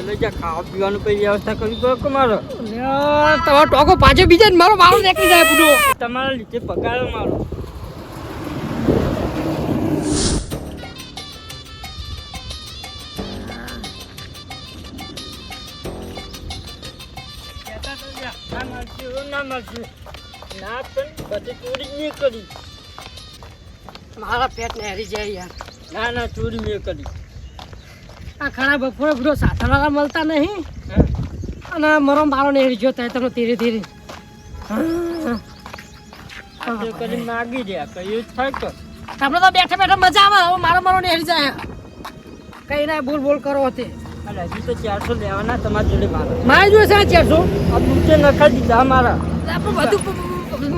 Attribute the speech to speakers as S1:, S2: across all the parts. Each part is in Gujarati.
S1: લઈ જા ખાવા પીવાનું કઈ વ્યવસ્થા કરવી પડે કે મારો
S2: તમારો ટોકો પાછો બીજા મારો મારો નીકળી જાય પૂરો
S1: તમારા લીધે પગાર મારો ના પણ બધી ચોરી નહીં કરી
S2: મારા પેટ ને હરી જાય યાર
S1: ના ના ચોરી નહીં કરી
S2: આ ખરા બપોરે બધો સાધવાળા મળતા નહીં અને મારો મારો ને હરી ગયો થાય તમને ધીરે ધીરે
S1: કરી માગી રહ્યા કયું થાય તો
S2: આપણે તો બેઠા બેઠા મજા આવે હવે મારો મારો ને હરી જાય કઈ ના બોલ બોલ કરો હતી
S1: અરે હજી તો 400 લેવાના તમારી જોડે
S2: મારી જોડે છે 400
S1: આ બુકે નખાઈ દીધા મારા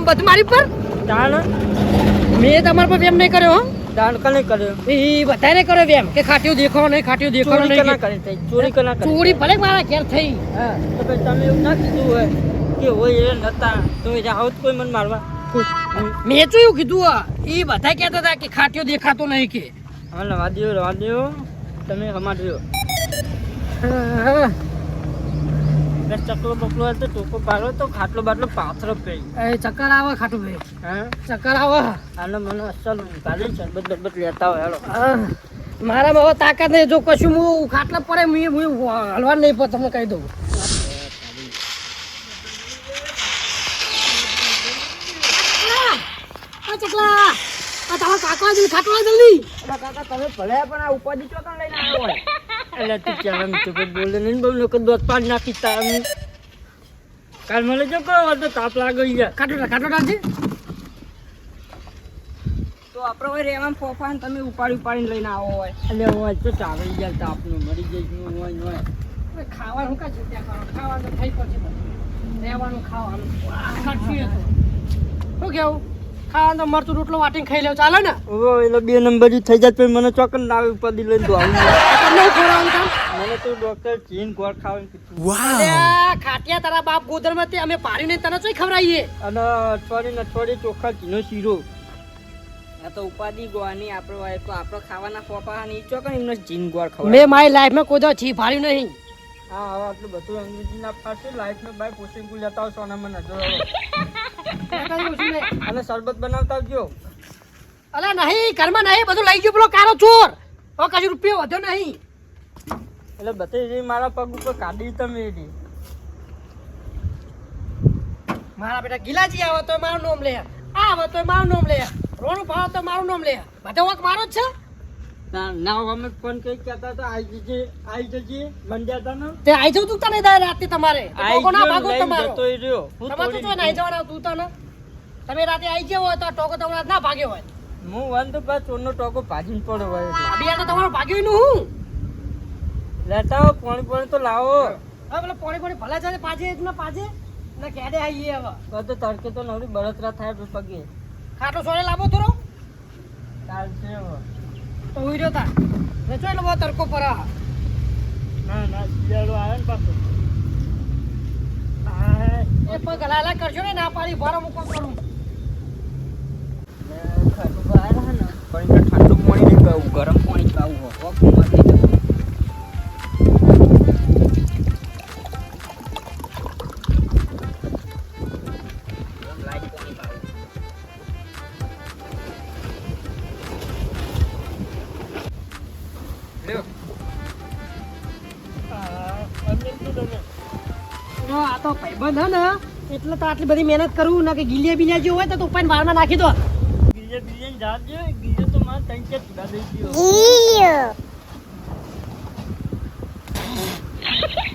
S2: બધું મારી પર
S1: દાણ
S2: મેં તમારા પર એમ નહીં કર્યો હો
S1: દાણ કને કર્યો
S2: એ બધાને કર્યો એમ કે ખાટીઓ દેખો નહીં ખાટીઓ દેખો
S1: ચોરી
S2: નહીં
S1: કના કરી થઈ ચોરી કના કરી
S2: ચોરી ભલે મારા ઘેર થઈ
S1: હા તો ભાઈ તમે એવું ના કીધું હોય કે હોય એ નતા તો એ જાવ કોઈ મન મારવા
S2: મેં તો એવું કીધું એ બધા કહેતા હતા કે ખાટીઓ દેખાતો નહીં કે
S1: હા રવા દો તમે હમાડ્યો બસ ચકલો બકલો હતો ટોકો પાડો તો ખાટલો બાટલો પાથરો પડી
S2: એ ચક્કર આવે ખાટું ભાઈ
S1: હા
S2: ચક્કર આવે
S1: આને મને અસલ કાલે શરબત બરબત લેતા હોય હાલો
S2: મારામાં હવે તાકાત નહીં જો કશું હું ખાટલા પડે હું હલવા નહીં પડે તમને કહી દઉં ચકલા તમારા કાકા જલ્દી ખાટલા જલ્દી
S1: કાકા તમે ભલે પણ આ ઉપાધિ ચોકન લઈને આવ્યો હોય એટલે તું ચાલમ તો બોલે નહીં બહુ લોકો દોત પાડ નાખી તા કાલ મને જો કહો તો તાપ લાગી ગયા
S2: ખાટો રાખજે
S1: તો આપણે હોય રેવામ ફોફા તમે ઉપાડીને લઈને આવો હોય એટલે હોય તો ચાવી ગયા તાપનું મરી જઈશું હોય
S2: ખાવાનું કા ચિંતા કરો ખાવાનું થઈ પડશે રહેવાનું ખાવાનું ખાટશું શું કેવું ખાવાનું તો મરતું રોટલો વાટીને ખાઈ લેવું ચાલે ને
S1: ઓ એટલે 2 નંબર થઈ જાય પછી મને ચોકન લાવે ઉપાધિ લઈને તો આવું
S2: તમને ખોરાવાનું કામ
S1: મને તો ડોક્ટર ચીન ગોળ ખાવાનું કીધું
S2: ખાટિયા તારા બાપ ગોદરમાં તે અમે પાડીને તને ચોય ખવડાવીએ
S1: અને અઠવાડિયે ચોખા ઘીનો શીરો
S3: આ તો ઉપાધિ ગોવાની આપણો ખાવાના પોપા ની ચોકન એમને જીન ગોળ ખવડાવે
S2: મેં મારી લાઈફમાં કોઈ તો છી ફાડ્યું નહીં
S1: હા હવે આટલું બધું અંગ્રેજી ના ફાટે લાઈફમાં બાય પોષણ કુલ લેતા હોય સોના મને નજર અને શરબત બનાવતા આવજો
S2: અલા નહીં ઘરમાં નહીં બધું લઈ ગયું પેલો કારો ચોર હવે કશું રૂપિયો વધ્યો નહીં
S1: એટલે બધી મારા પગ ઉપર કાઢી તમે એની
S2: મારા બેટા ગિલાજી આવે તો મારું નામ લે આવે તો મારું નામ લે રોણું ભાવ તો મારું નામ લે બધા વખત મારો જ છે
S1: ના અમે ફોન કરી કહેતા હતા આઈ જજે મંડ્યા હતા ને
S2: તે આઈ જવું તું તને રાતે તમારે ટોકો ના ભાગો તમારો
S1: જતો રહ્યો
S2: તમારે તો નાઈ જવાના તું તને તમે રાતે આઈ ગયા હોય તો ટોકો તમારે ના ભાગ્યો હોય
S1: હું વન તો પાછ ચોરનો ટોકો ભાજીને પડ્યો હોય
S2: અબિયા તો તમારો ભાગ્યો નું હું
S1: લેતા આવો પાણી તો લાવો
S2: હવે પેલા પાણી ભલા જાય પાજે ના પાજે ના કેડે આવીએ હવે
S1: તો તડકે તો નવરી બળતરા થાય પગે
S2: ખાટો સોળે લાવો થોડો
S1: ચાલશે હવે
S2: તો ઉઈ રહ્યો તા ને ચોય લો તડકો પર
S1: ના શિયાળો આવે ને પાછો
S2: એ પગ હલાલા કરજો ને ના પાડી ભરો મૂકો કરું
S3: પણ ઠંડુ પાણી નહીં પીવું ગરમ પાણી પીવું
S2: આ તો ભાઈબંધ હે ને એટલે તો આટલી બધી મહેનત કરું ના કે ગિલિયા બિલિયા જે હોય તો ઉપાય વાળમાં નાખી દો
S1: ગીજે જાજે ગીજે તો મારે ત્રણ ચાર ચૂડા દઈ ગયો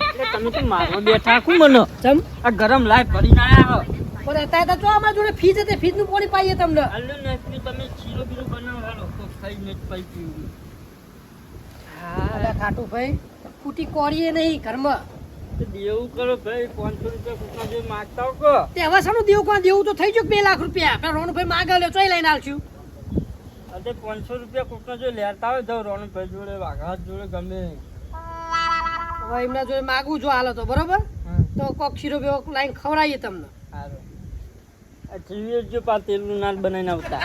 S1: એટલે તમે તો મારવા બેઠા કું મને
S2: ચમ
S1: આ ગરમ લાય ભરીને આયા
S2: પણ અત્યારે તો જો અમારા જોડે ફીજ હતી ફીજ નું પાણી પાઈએ તમને
S1: હાલો ને તમે ચીરો બીરો બનાવો હાલો તો ખાઈને જ પી પીવું
S2: હા ખાટું ભાઈ કુટી કોરીએ નહીં ઘરમાં
S1: દેવું કરો ભાઈ 500 રૂપિયા કુકના જે માગતા હો
S2: તે હવે શાનું દેવું કોણ દેવું તો થઈ ગયું 2 લાખ રૂપિયા પેલા રોણભાઈ માગે લ્યો ચોય લઈને આવશું
S1: અરે 500 રૂપિયા કુકના જો લેતા હોય જાવ રોણભાઈ જોડે વાઘાત જોડે ગમે
S2: હવે એમના જોડે માગવું જો હાલો તો બરોબર તો કોક શીરો બેવો લાઈન ખવડાવીએ તમને
S1: સારું આ જીવીએ જો પા તેલનું નાન બનાવીને આવતા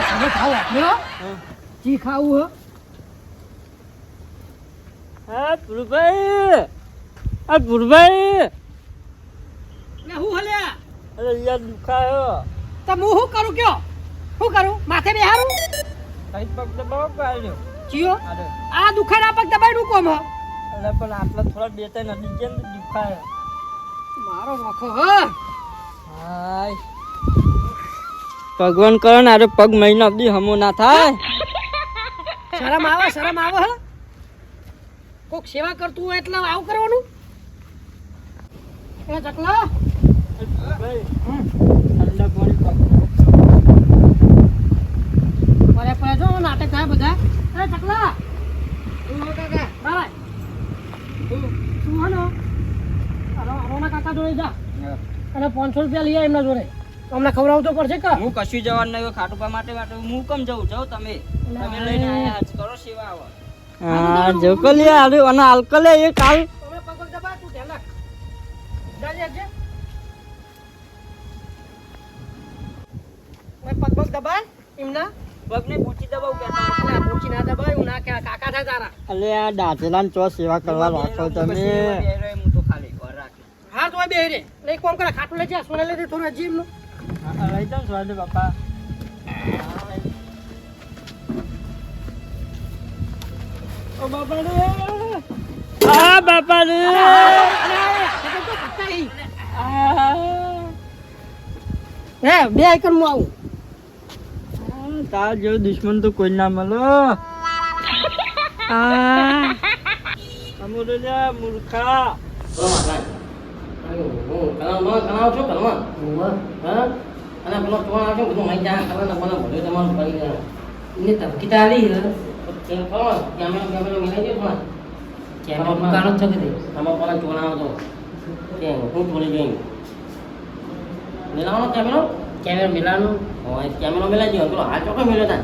S2: તમે ખાઓ લ્યો જી ખાવું હો
S1: હા પુરુભાઈ, આ પુરુભાઈ,
S2: લે હું હલ્યા
S1: અરે યાર દુખાયો.
S2: તો હું શું કરું કયો શું કરું માથે બેહારું
S1: સાઈડ પગ દબાવો કાઢ્યો.
S2: ચિયો
S1: અરે
S2: આ દુખાના પગ દબાઈ નું કોમ હ
S1: અરે પણ આટલા થોડા બે ત્રણ નદી જેમ દુખાયો.
S2: મારો વખો હ
S1: હાય ભગવાન કરે ને અરે પગ મહિના દી હમો ના થાય.
S2: શરમ આવે હ કોક સેવા કરતું હોય એટલે આવું કરવાનું એ ચકલા
S1: ભાઈ ઠંડા પાણી પગ
S2: પરે પરે જો નાટક થાય બધા એ ચકલા કાકા બાય શું હનો અરોના કાકા જોડે જા અને 500 રૂપિયા લઈ આ એમના જોડે અમને ખવડાવવું તો પડશે કે
S3: હું કશું જવાનું નહીં ખાટુપા માટે હું કેમ જઉં જાઉં તમે લઈને આયા જ કરો સેવા આવો.
S1: હા જો કલે અરે અને આલકલે એ કાલ
S2: તમે પગ દબા તું ધ્યાન રાખ જાજે આજે પગ દબા એમના
S3: પગને પૂછી દબાવ કહેતા
S2: ના પૂછી ના દબાય હું ના કે કાકા થાય તારા
S1: અલે આ દાંતલાન ચો સેવા કરવા રાખો તમે.
S3: હું તો ખાલી ઘર રાખી
S2: હા તો બે રે લે કોમ કરે ખાટું લેજે સોના લેજે થોડું અજીબ નું
S1: લઈ જાઉં સ્વાદ બાપા. ઓ બાપા રે, આ બાપા રે,
S2: હે બે આઈકન હું આવું
S1: તાર જેવો દુશ્મન તો કોઈ ના મળો. અમુલ મૂર્ખા
S2: કેમેરા મિલાનું
S4: કેમેરો મેલા ગયો પેલો હાલ ચોખ્ખો મેળ્યો તા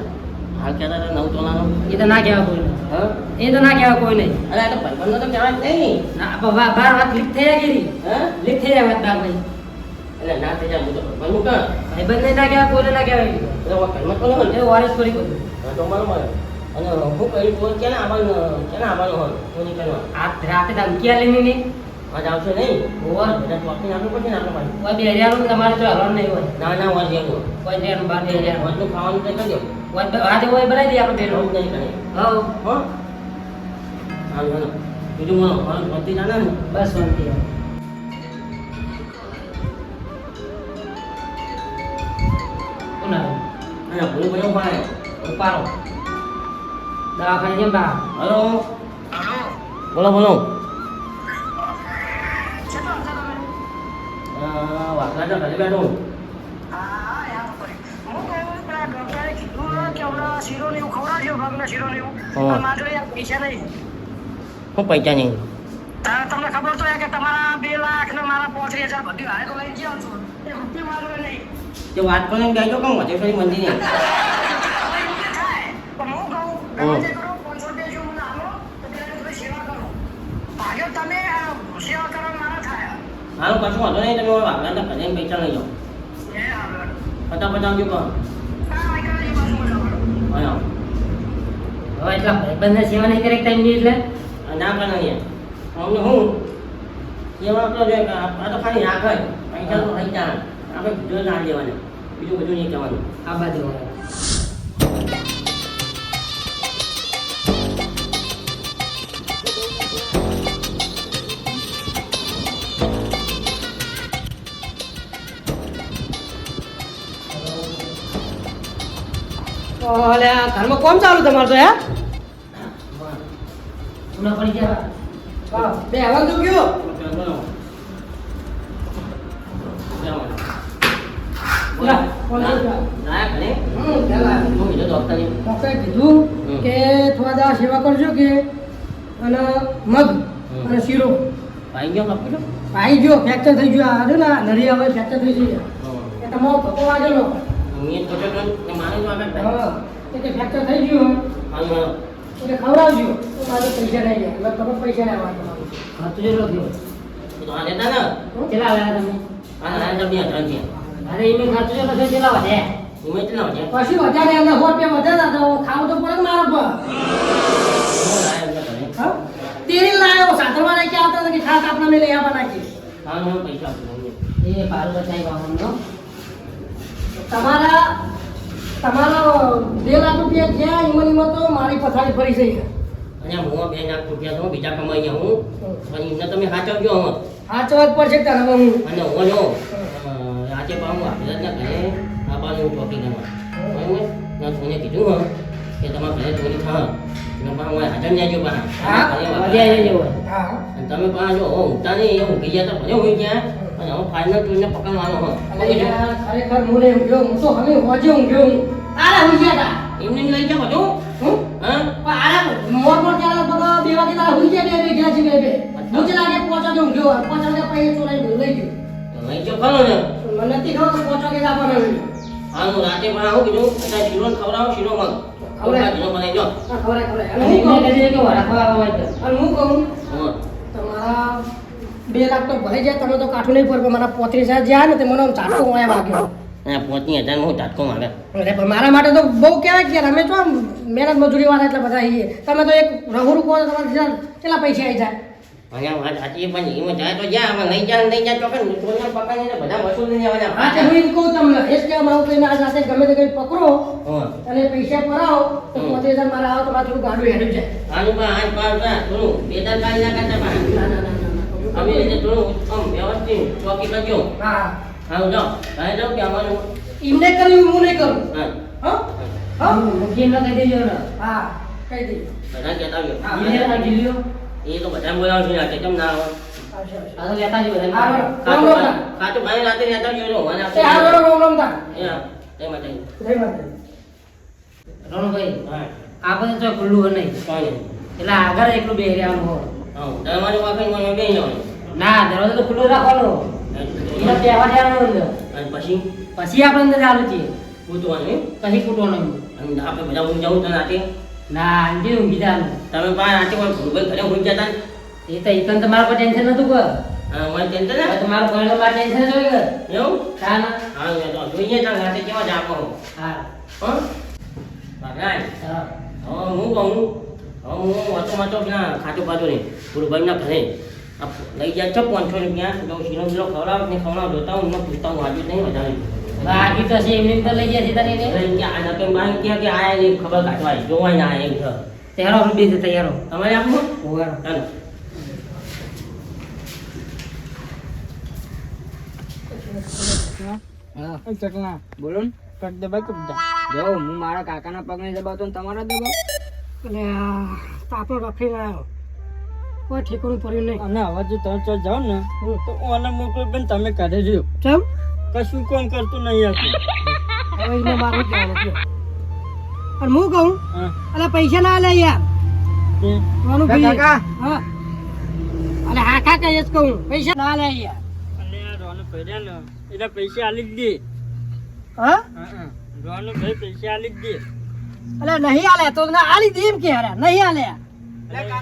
S4: હાલ કહેતા હતા 9 તોલાનો.
S2: એ તો ના કહેવા કોઈ
S4: હા
S2: એ તો ના કહેવા કોઈ નહીં
S4: અરે આ તો ભાઈબંધનો તો કહેવાય જ નહીં.
S2: ના બાર વાત લીક થઈ જાય ગીરી
S4: હા
S2: લીક થઈ જાય વાત બાર નહીં
S4: એટલે ના થઈ જાય હું તો ભાઈબંધનું કાં
S2: ભાઈબંધ નહીં ના કહેવા કોઈને ના કહેવાય
S4: એટલે ઘરમાં કોને હોય
S2: એ વારિસ કરી કોઈ
S4: તો બરોબર અને હું કહ્યું તું ક્યાં આવવાનું હોય હું નહીં કરવા
S2: આ રાતે ધમકી લઈને નહીં
S4: આજ આવશે નહીં
S2: ઓવર
S4: બધા ચોકીને આપવું પડશે ને આપણે ભાઈ
S2: કોઈ બે હજારનું તમારે તો હલવાનું નહીં હોય
S4: ના ના હોય જેવું
S2: કોઈ હજારનું 12,000
S4: હોજનું ખાવાનું કંઈ કરજો
S2: આજે હોય બનાવી દઈએ આપણે
S4: રોજ
S2: બેનો
S4: નહીં કરે
S2: હો
S4: હો હાલ હાલો બીજું બોલો મારું ભરતી જાણે ને
S2: બસ શાંતિ કોણ આવ્યું
S4: અને ભૂલું ભૂલું પાડે
S2: ઉપાડો દવાખાને જેમ બા
S4: હલો બોલો બોલો વાસણા તો ઘરે બેઠો હું પૈસા નહીં
S2: તમને ખબર તો કે તમારા 2 લાખ ને મારા 35,000 બધી હારે તો લઈ જાવ છો એ રૂપિયા મારો નહીં
S4: તે વાત કરીને ગાઈજો કેમ વચ્ચે ફરી મંદી નહીં
S2: પણ હું કહું ગમે તે કરો 500 રૂપિયા જો મને આલો તો પેલા થોડી સેવા કરો ભાગ્યો તમે સેવા કરવા મારા થાય
S4: હાલો કશું વાંધો નહીં તમે વાગવાના ઘરે પૈસા લઈ જાઓ
S2: એ આગળ
S4: પચાસ આવજો કહો હા
S2: હવે એટલા ભાઈબંધને સેવા નહીં કરે ટાઈમ નહીં એટલે
S4: ના કરે નહીં અમને હું સેવા આપણે જોઈએ આ તો ખાલી ના ખાય પૈસા તો થઈ જાય આપણે બીજું ના લેવાના બીજું બધું નહીં કહેવાનું
S2: આ બાજુ ઓલે ઘરમાં કોમ ચાલુ તમારે તો હે સુના પડી ગયા હા બે હવા તો ગયો
S4: ના ઘરે હું બીજો ડોક્ટર
S2: ડોક્ટરે કીધું કે થોડા દાડા સેવા કરજો કે અને મગ અને શીરો
S4: ભાઈ ગયો કાપી લો
S2: પાઈ ગયો ફ્રેક્ચર થઈ ગયો આ ને નરી આવે ફ્રેક્ચર થઈ ગયો એ તમારો પપ્પો વાગેલો
S4: મેં તો ને મારે જો આગળ
S2: હા એટલે ફ્રેક્ચર થઈ ગયું
S4: હાલ
S2: એટલે ખવડાવજો તો મારે પૈસા નહીં જાય એટલે તમે પૈસા લેવા તમારું ખર્ચો જેટલો થયો
S4: તો આ લેતા ને
S2: કેટલા આવ્યા તમે
S4: આ ના જલ્દી આ છે
S2: અરે એમને ખર્ચો જેટલો થયો કેટલા વધે
S4: ઉમે કેટલા વાગ્યા
S2: પછી વધારે એમને 100 રૂપિયા વધારે હતા ખાવું તો પડે ને મારા પર
S4: હું લાયા ઘરે
S2: હા તેલ લાયો સાધરવા નાખી આવતા હતા કે ખાસ આપણા મેં લઈ આવવા નાખી
S4: હા હું પૈસા આપું છું.
S2: એ પારું બચાવી વાહનનો તમારો 2 લાખ રૂપિયા જ્યાં ઈમનીમાં તો મારી પથારી ફરી જઈ
S4: અને હું 2 લાખ રૂપિયા તો બીજા કમાઈ હું પણ એમને તમે સાચવજો હું
S2: સાચવા જ પડશે તારે હવે હું
S4: અને હું જો આજે પણ હું આપીને ઘરે આવવાનું ચોકી કરવા બરાબર મેં તમને કીધું હો કે તમારા ઘરે ચોરી થાય અને પણ હું હાજર નહીં આવજો
S2: હા,
S4: ઘરે જેવો
S2: હા
S4: અને તમે પણ જો ઊંઘતા નહીં એ ઊંઘી ગયા તો ભલે ઊંઘી ગયા અને હું ફાઇનલ ટૂરને પકડવાનો હો
S2: અરે યાર ખરેખર મુને ઊંઘ્યો હું તો હવે હોજે ઊંઘ્યો હું તારા હોઈ ગયા તા
S4: એમને લઈ જાઓ બધું
S2: હું
S4: હા
S2: પણ આરા મોર ત્યારે લગભગ 2 વાગે તારા હોઈ ગયા 2 ગયા છે બે મુજે લાગે 5 વાગે ઊંઘ્યો 5 વાગે પછી ચોરાઈ લઈ ગયો
S4: તો લઈ જાઓ ખરો ને
S2: મને નથી ખબર 5 વાગે જવાનું
S4: હા હું રાતે પણ આવું કીધું એટલે શીરો ખવડાવો શીરો મગ
S2: ખવડાવો.
S4: શીરો બનાવી દો
S2: ખબર અને હું કહું
S4: હા
S2: તમારા 2 લાખ તો ભલે જાય તમે તો કાઠું નહીં પડે મારા 35,000 જ્યાં ને તે મને આમ ઝાટકો વાયા વાગ્યો
S4: અને 5,000 હું ઝાટકો માગે
S2: અરે પણ મારા માટે તો બહુ કહેવાય કે યાર અમે તો આમ મહેનત મજૂરી વાળા એટલે બધા આવીએ તમે તો એક રહુરું કહો તો તમારે કેટલા પૈસા આવી જાય
S4: અને વાત સાચી પણ એમાં જાય તો જ્યાં આમાં લઈ જાય ચોકન ચોરને પકડીને બધા વસૂલ લઈને
S2: હા
S4: આવવાના
S2: તે હું એમ કહું તમને એ જ કહેવા માંગુ કે આ સાથે ગમે તે કંઈ પકડો
S4: હા
S2: અને પૈસા પરાવો તો 35,000 મારા આવો તો મારે થોડું ગાડું હેડું જાય
S4: આનું પણ આજ પાર કા થોડું બેદાર કાઢી ના કરતા પણ
S2: ના ના ના ના
S4: અમે રીતે થોડું આમ વ્યવસ્થિત ચોકી કરજો
S2: હા
S4: હા જાઓ કહી દઉં કે અમારું
S2: એમને કર્યું હું નહીં કરું
S4: હા
S2: હા હા કહી દેજો ને હા કહી દેજો
S4: બધા કહેતા
S2: હા,
S4: આવ્યો એ તો બધા બોલાવું છું રાતે કેમ ના આવે
S2: આવશે, આવશે.
S3: આ તો લેતા જ બધા
S2: હા,
S4: કાચું
S2: રામ રામ.
S4: કાચું ભાઈ રાતે રહેતા જોયો મને
S2: એ હા, રામ રામ તા.
S4: એ માટે
S2: જય માતાજી.
S3: રણભાઈ
S4: હા
S3: આ બધું તો ખુલ્લું નહીં
S4: કોઈ
S3: એટલે આગળ એકલું બેહી રહેવાનું હોય
S4: હા તમારી વાકઈ મને બે જવાનું
S3: ના દરવાજો તો ખુલ્લો રાખવાનો એને બેહવા દેવાનું અંદર
S4: અને પછી
S3: પછી આપણે અંદર ચાલુ છીએ
S4: પૂછવાનું
S3: પછી કૂટવાનું
S4: અને આપણે બધા ઊંઘ જવું તો રાતે
S3: ના આંટી ઊંઘી જવાનું
S4: તમે પણ રાતે કોઈ ભૂલભાઈ ઘરે ઊંઘી જતા ને
S3: એ તો એકન તમારા પર ટેન્શન નતું કર
S4: હા મને ટેન્શન
S3: હવે
S4: ને
S3: તમારું પરિણામ મારે ટેન્શન જોઈ કર
S4: એવું
S3: હા ના
S4: હા મેં તો જોઈએ તાર રાતે કેવા જાગો
S3: હા
S4: હા ભાગરાજ
S3: ચાલો.
S4: હું કહું હું વાંચો પેલા ખાતું પાતું નહીં ગુરુભાઈના ઘરે આ લઈ જાય છે 500 રૂપિયા તો શીરો બીરો ખવડાવ ને ખવડાવ જોતા હું પૂછતા હું આજે નહીં વધારે
S3: બાકી તો છે એમની તો લઈ ગયા છે તને એને
S4: એટલે કે આ નકે બાઈ ક્યાં કે આયા એ ખબર કાઢવા જોવાય ના એમ છે
S3: તૈયારો આપણે બે તૈયારો
S4: તમારે આપવું
S3: ઓગાળો.
S4: ચાલો
S3: હા ચકલા બોલો ને કટ દબાઈ કબજા જો હું મારા કાકાના પગને દબાવતો ને તમારા દબાવ
S2: અને આ તાપનો રખડી આવ્યો કોઈ ઠેકાણું પડ્યું નહીં
S1: અને હવે જો તમે ત્યાં જાઓ ને તો ઓને મોકલો પણ તમે ઘરે રહ્યો
S2: ચમ
S1: કશું કોમ કરતું નહીં હતું
S2: હવે એને મારું કહેવાનું કયો અને હું કહું
S1: હા
S2: અલે પૈસા ના લે યાર
S1: તે
S2: કોનું
S3: કાકા,
S2: ભાઈ
S3: કાકા.
S2: હા અલે હા કા કહીએ જ કહું પૈસા ના લે યાર
S1: અને આ રોનો ભર્યા ને એટલે પૈસા આલી જ દે
S2: હા
S1: હા રોનો ભાઈ પૈસા આલી જ દે
S2: અલે નહીં આલે તો ના આલી દે એમ કે હારે નહીં આલે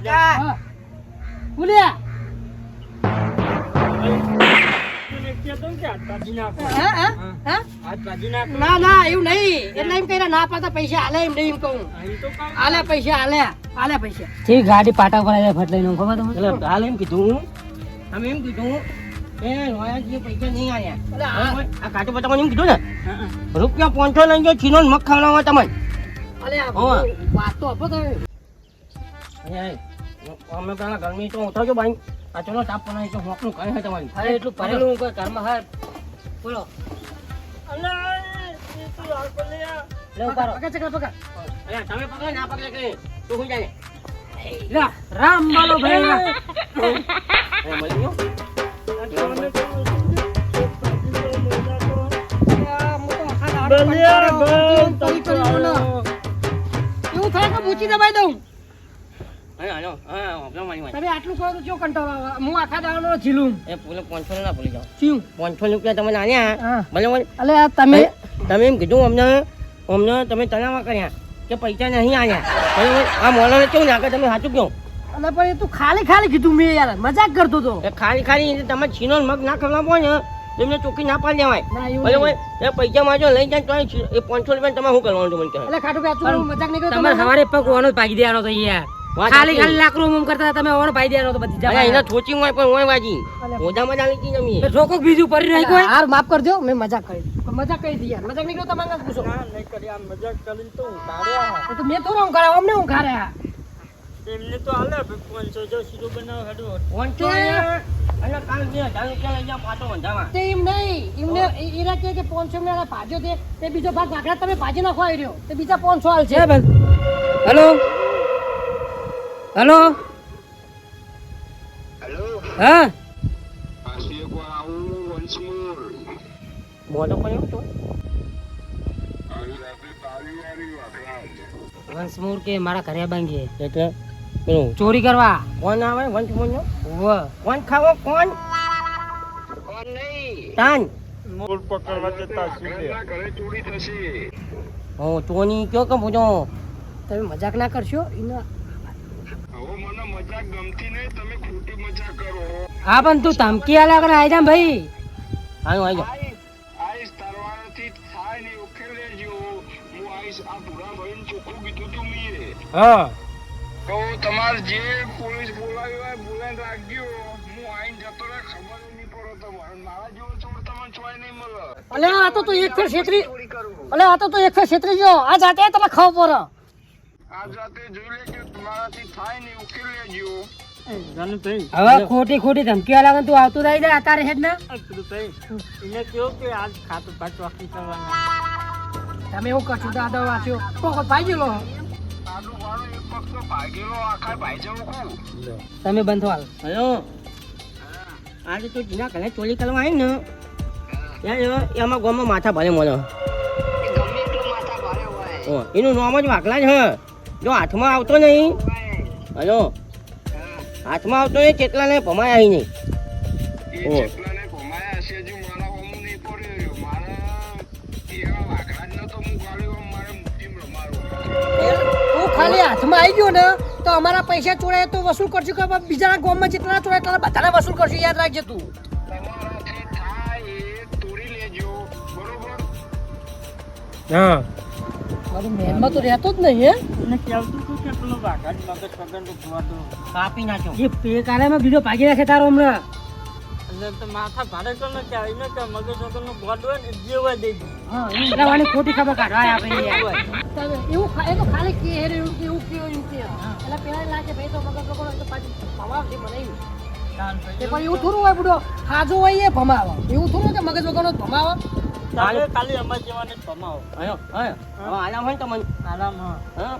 S2: હા બોલ્યા
S1: તું કહેતો ને કે હાથ બાજી નાખો
S2: હા હા હા
S1: હાથ બાજી નાખો
S2: ના ના એવું નહીં એટલે એમ કહીને ના પાડતા પૈસા આલે એમ નહીં એમ કહું
S1: અહીં તો કામ
S2: આલે પૈસા આલે પૈસા
S3: ઠીક ગાડી પાટા પર આવ્યા ફટ લઈને ખબર તમને
S4: એટલે હાલ એમ કીધું તમે એમ કીધું એ રોયાજી પૈસા નહીં આવ્યા
S2: અલે
S4: બરાબર? આ કાચું બતાવવાનું એમ કીધું ને
S1: હા હા
S4: રૂપિયા 500 લઈ ગયો છીનો મગ ખાવડાવવા તમે
S2: અલે આ
S4: હોવે.
S2: વાત તો આપો તમે
S4: અમે પેલા ગરમી તો ઉઠાવજો ભાઈ આ ચલો તાપ બનાવી તો હોકનું કરે છે તમારી
S3: અરે એટલું ભરેલું કોઈ ઘરમાં હાર બોલો
S1: અલે એ તું હાલ પર લે આ.
S3: લે ઉપાડો
S2: પકડ ચકલા પકડ
S4: અરે તમે પકડો ના પકડે કે તું હું જાય
S2: લા રામ માનો ભાઈ લા.
S4: ને મળી ગયો
S1: તમે તો
S2: આ મોટો હાથ
S1: બલિયા
S2: આડો
S1: ભાઈ
S2: પડી કર્યો ને. એવું થાય કે મૂચી દબાઈ દઉં
S4: હાલો હા હોકલા મારી
S2: તમે આટલું કરો તો જો કંટાળો આવે હું આખા દાવાનો ઝીલું
S4: એ પૂરે 500 ના ભૂલી જાઓ
S2: થયું
S4: 500 રૂપિયા તમે આલ્યા
S2: હા.
S4: બરાબર
S2: અલે આ તમે
S4: તમે એમ કીધું અમને તમે તણાવા કર્યા કે પૈસા નહીં આવ્યા બરાબર આ મોલાને કેવું લાગે તમે સાચું કહો
S2: અલે પણ એ તું ખાલી કીધું મેં યાર મજાક કરતો તો
S4: એ ખાલી તમે છીનો મગ ના ખવડાવો હોય ને તો એમને ચોખ્ખી ના પાડી દેવાય
S2: ના એવું
S4: બરાબર
S2: નહીં.
S4: એ પૈસા માં જો લઈ જાય તો એ 500 રૂપિયા તમે શું કરવાનું મને કહો
S2: અલે ખાટું ભાઈ તું મજાક નહીં કરતો
S3: તમારે સવારે પગ ઓનો જ ભાગી દેવાનો તો યાર
S2: ખાલી ખાલી લાકડું મૂમ કરતા હતા, તમે ઓણ ભાઈ દેવાનો તો બધી
S4: અરે
S2: જવા
S4: એના થોચી હોય પણ હોય વાજી મોજામાં ચાલી હતી જમી
S2: રોકો બીજું પડી રહી કોઈ હાર માફ કરજો, મેં મજાક કરી મજાક કરી દી યાર, મજાક નીકળ્યો તમારે પૂછો
S1: ના નહીં કરી આ મજાક કરીને તો ઉતાર્યા
S2: એ તો મેં થોડા હું ઘરે અમને હું ઘરે
S1: એમને તો હાલે 500 જો શીરો બનાવ હેડો
S4: પહોંચો અને કાલ 2000 રૂપિયા લઈ જાઓ પાછો વંધામાં
S2: તે એમ નહીં એમને એરા કે 500 ને ભાજ્યો તે બીજો ભાગ ભાગડા તમે ભાજી નાખો આવી રહ્યો તે બીજા 500 હાલ છે હેલો હેલો હા
S4: મોટો પણ એવું તો
S2: વંશમૂર કે મારા ઘરે બાંધીએ
S4: એટલે પેલું
S2: ચોરી કરવા
S4: કોણ આવે વંશ મોનો
S2: ઓવ
S4: કોણ ખાવો કોણ તાન
S1: મૂળ પકડવા જતા સીધે
S4: ઓ ચોની કયો કે પૂછો
S2: તમે મજાક ના કરશો એને હા પણ તું ધમકી આલ્યા કરે આઈ જા ભાઈ
S4: આયો આયો
S1: હા
S5: તો તમારે જે પોલીસ બોલાવી હોય બોલાવીને રાખજો, હું આઈને જતો રહે ખબર નહીં પડે તમારે. મારા જેવો ચોર તમને ચોય નહીં મળે.
S2: અલે આ તો તું એક ફેર છેતરી અલે આ તો એક ફેર છેતરી ગયો આ જાતે તને ખબર પડે
S5: આ જાતે જોઈ લેજો, તમારાથી થાય નહીં ઉકેલ લેજો.
S1: જાનુભાઈ
S2: હવે ખોટી ખોટી ધમકી આલ્યા કરે તું આવતું રહી જા તારે હેડ ને
S1: ભાઈ એને કહ્યું કે આજ ખાતું પાછું આખી કરવાના
S2: તમે એવું કરશો દાદા વાંચ્યો કોકો પાઈ ગયેલો
S5: આડું વાળું એક પગ તો ભાગેલો આખા ભાઈ જવું કહું.
S2: તમે બંધો હાલ
S4: હલો આજે તો જીના ઘરે ચોરી કરવા આવી ને યાર એમાં ગામમાં માથા ભરે મને એનું નામ જ વાકલા જ હ જો હાથમાં આવતો નહીં હલો હાથમાં આવતો નહીં કેટલાને ભમાય આવી નહીં
S5: એ જેટલાને ભમાયા હશે હજુ મારા હોમું નહીં પડ્યો. મારા એવા વાઘરા જ નતો હું ગાળ્યો, મારે મુઠ્ઠીમાં રમાડો.
S2: તું ખાલી હાથમાં આવી ગયો ને તો અમારા પૈસા ચોરાય તો વસૂલ કરશું કે બીજાના ગામમાં જેટલા ચોરાય એટલા બધાને વસૂલ કરશું યાદ રાખજે તું
S5: તમારાથી થાય એ તોડી લેજો, બરોબર?
S1: હા
S2: મારું મહેલમાં તો રહેતો જ નહીં હે
S1: એને કહેતું હતું કે પેલો વાઘાજ મગજ પગરનો ખવાતો
S4: કાપી નાખ્યો
S2: એ પે કાળામાં બીજો ભાગી રાખે તારો હમણાં
S1: એટલે તો માથા ભારે તો ન કહેવાય એને કે મગજ વગરનો ગોડ હોય ને એ જેવા દઈ દે
S2: હા એટલે વાળી ખોટી ખબર કાઢવા આપણે યાર તમે એવું એ તો ખાલી કે હેર એવું કે એવું કે એટલે પેલા લાગે ભાઈ તો મગજ લોકો તો પાછી ભમાવ છે મને એવું તે પણ એવું થોડું હોય બુડો હાજો હોય એ ભમાવ એવું થોડું કે મગજ વગરનો જ ભમાવ
S1: ખાલી અમાર જેવાને જ ભમાવો
S4: હયો હયો હવે આરામ હોય ને તમને
S1: આરામ હા
S4: હા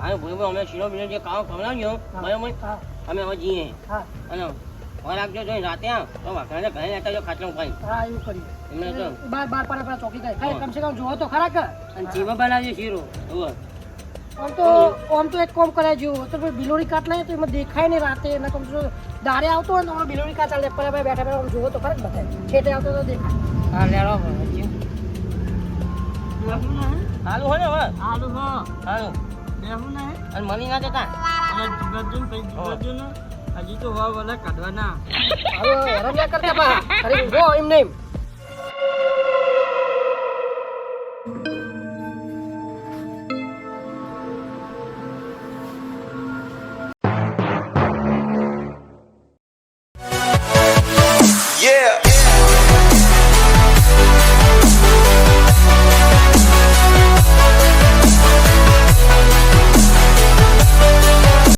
S4: આયો ભાઈ અમે શીરો બીનો જે કામ ખવડાવ્યો બરાબર
S2: હા
S4: અમે હવે જઈએ
S2: હા
S4: અને વાર રાખજો જોઈ રાતે આવ તો વાઘાને ઘરે લેતા જો ખાટલો ખાઈ
S2: હા એવું કરી
S4: એમને તો
S2: બાર બાર પર આપણા ચોકી થાય કમસે કમ જોવો તો ખરા કે
S4: અને જીવા બનાવજો શીરો હવે
S2: આમ તો એક કોમ કરાય જો તો બિલોરી કાટ લાય તો એમાં દેખાય ને રાતે એના કમ તો દારે આવતો હોય તો બિલોરી કાટ ચાલે પર બેઠા બેઠા આમ જોવો તો ખરા જ બતાય છેટે આવતો તો દેખાય હા લેરો
S4: હાલું હોય ને હવે
S1: હાલું હા
S4: હાલું
S1: બેહું ને
S4: અને મની ના જતા
S1: અને જીવાજુ ને પછી જીવાજુ ને હજી તો વાવ વાલા કાઢવાના
S2: હવે હેરાન ના કરતા બા અરે ઉભો એમ નહીં
S5: Yeah.